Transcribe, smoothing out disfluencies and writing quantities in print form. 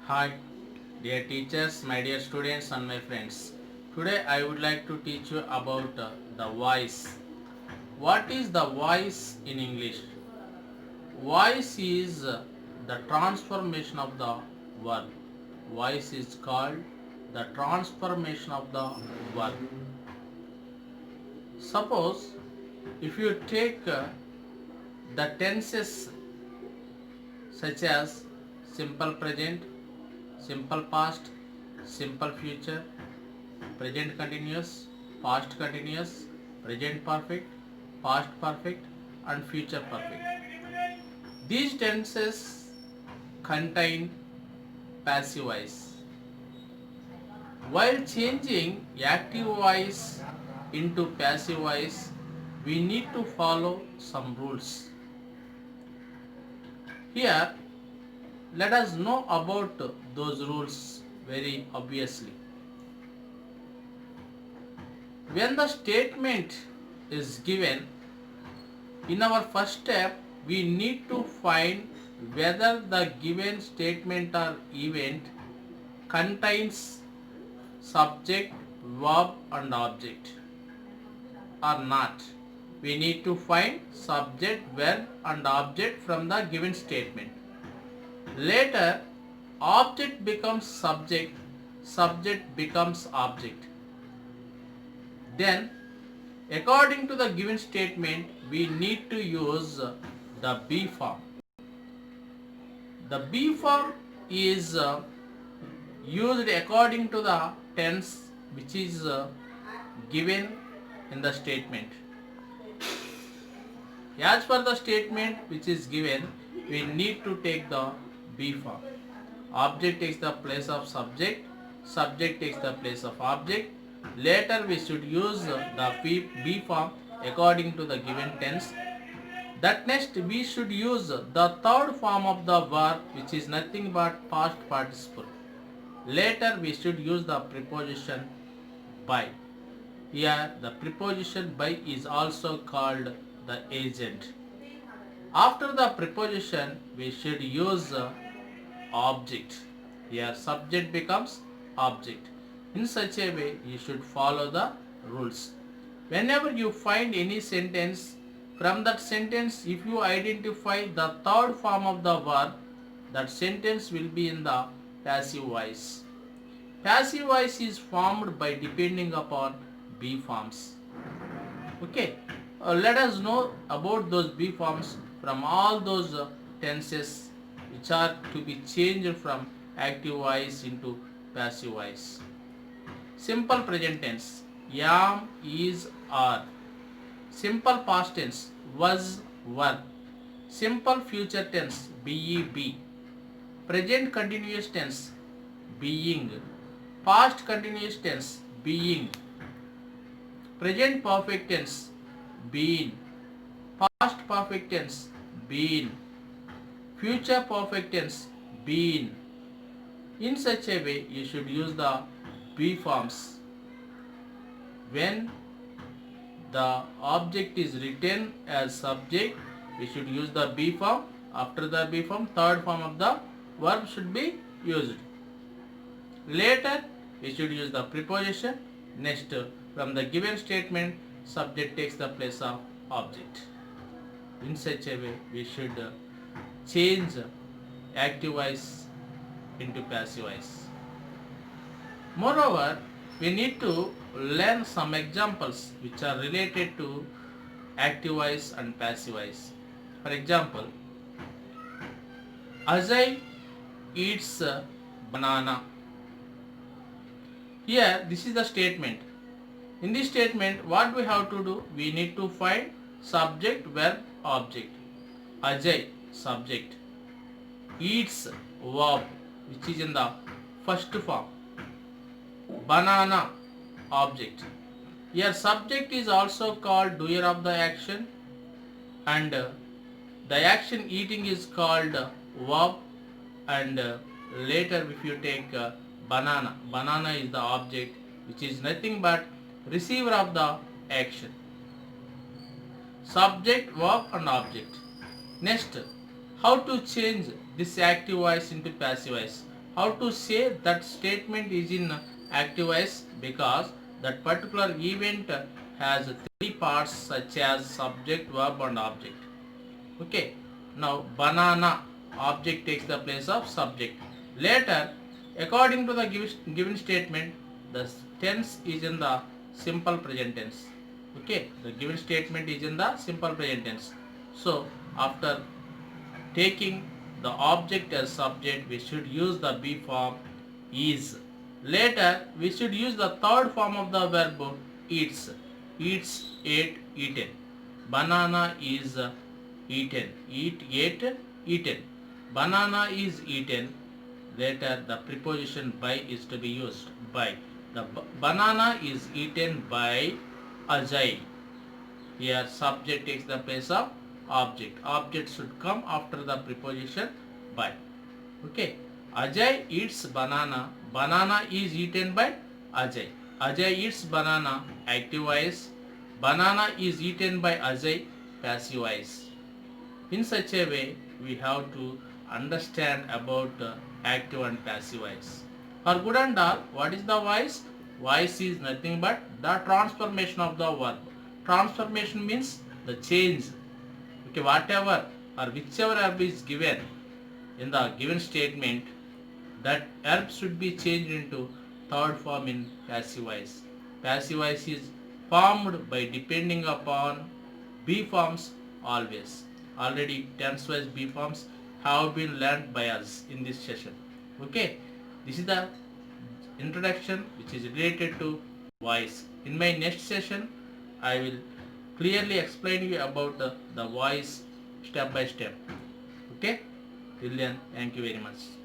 Hi, dear teachers, my dear students, and my friends. Today I would like to teach you about the voice. What is the voice in English? Voice is the transformation of the verb. Voice is called the transformation of the verb. Suppose if you take the tenses such as simple present, simple past, simple future, present continuous, past continuous, present perfect, past perfect, and future perfect. These tenses contain passive voice. While changing active voice into passive voice, we need to follow some rules. Here, let us know about those rules very obviously. When the statement is given, in our first step, we need to find whether the given statement or event contains subject, verb, and object or not. We need to find subject, verb, and object from the given statement. Later, object becomes subject, subject becomes object. Then, according to the given statement, we need to use the be form. The be form is used according to the tense which is given in the statement. As per the statement which is given, we need to take the be form. Object takes the place of subject, subject takes the place of object. Later we should use the be form according to the given tense. That next we should use the third form of the verb which is nothing but past participle. Later we should use the preposition by. Here the preposition by is also called the agent. After the preposition we should use object. Here subject becomes object. In such a way you should follow the rules. Whenever you find any sentence, from that sentence if you identify the third form of the verb, that sentence will be in the passive voice. Passive voice is formed by depending upon be forms. Okay, let us know about those be forms from all those tenses which are to be changed from active voice into passive voice. Simple present tense, am, is, are. Simple past tense, was, were. Simple future tense, be, be. Present continuous tense, being. Past continuous tense, being. Present perfect tense, been. Past perfect tense, been. Future perfect tense, been. In such a way, you should use the be forms. When the object is written as subject, we should use the be form. After the be form, third form of the verb should be used. Later, we should use the preposition. Next, from the given statement, subject takes the place of object. In such a way, we should change active voice into passive voice. Moreover, we need to learn some examples which are related to active voice and passive voice. For example, Ajay eats a banana. Here, this is the statement. In this statement, what we have to do? We need to find subject, verb, object. Ajay, subject. Eats, verb, which is in the first form. Banana, object. Here, subject is also called doer of the action, and the action eating is called verb, and later if you take banana, banana is the object which is nothing but receiver of the action. Subject, verb, and object. Next, how to change this active voice into passive voice? How to say that statement is in active voice? Because that particular event has three parts such as subject, verb and object. Okay. Now banana, object takes the place of subject. Later, according to the given statement, the tense is in the simple present tense. Okay, the given statement is in the simple present tense. So after taking the object as subject, we should use the be form is. Later, we should use the third form of the verb eats. Eats, ate, eaten. Banana is eaten. Eat, ate, eaten. Banana is eaten. Later, the preposition by is to be used. By. The banana is eaten by Ajay. Here subject takes the place of object. Object should come after the preposition by. Okay. Ajay eats banana. Banana is eaten by Ajay. Ajay eats banana. Active voice. Banana is eaten by Ajay. Passive voice. In such a way, we have to understand about active and passive voice. For good and all, what is the voice? Voice is nothing but the transformation of the verb. Transformation means the change. Okay, whatever or whichever verb is given in the given statement, that verb should be changed into third form in passive voice. Passive voice is formed by depending upon be forms always. Already tense wise be forms have been learned by us in this session. Okay, this is the introduction which is related to voice. In my next session, I will clearly explain you about the voice step by step. Okay, till then, thank you very much.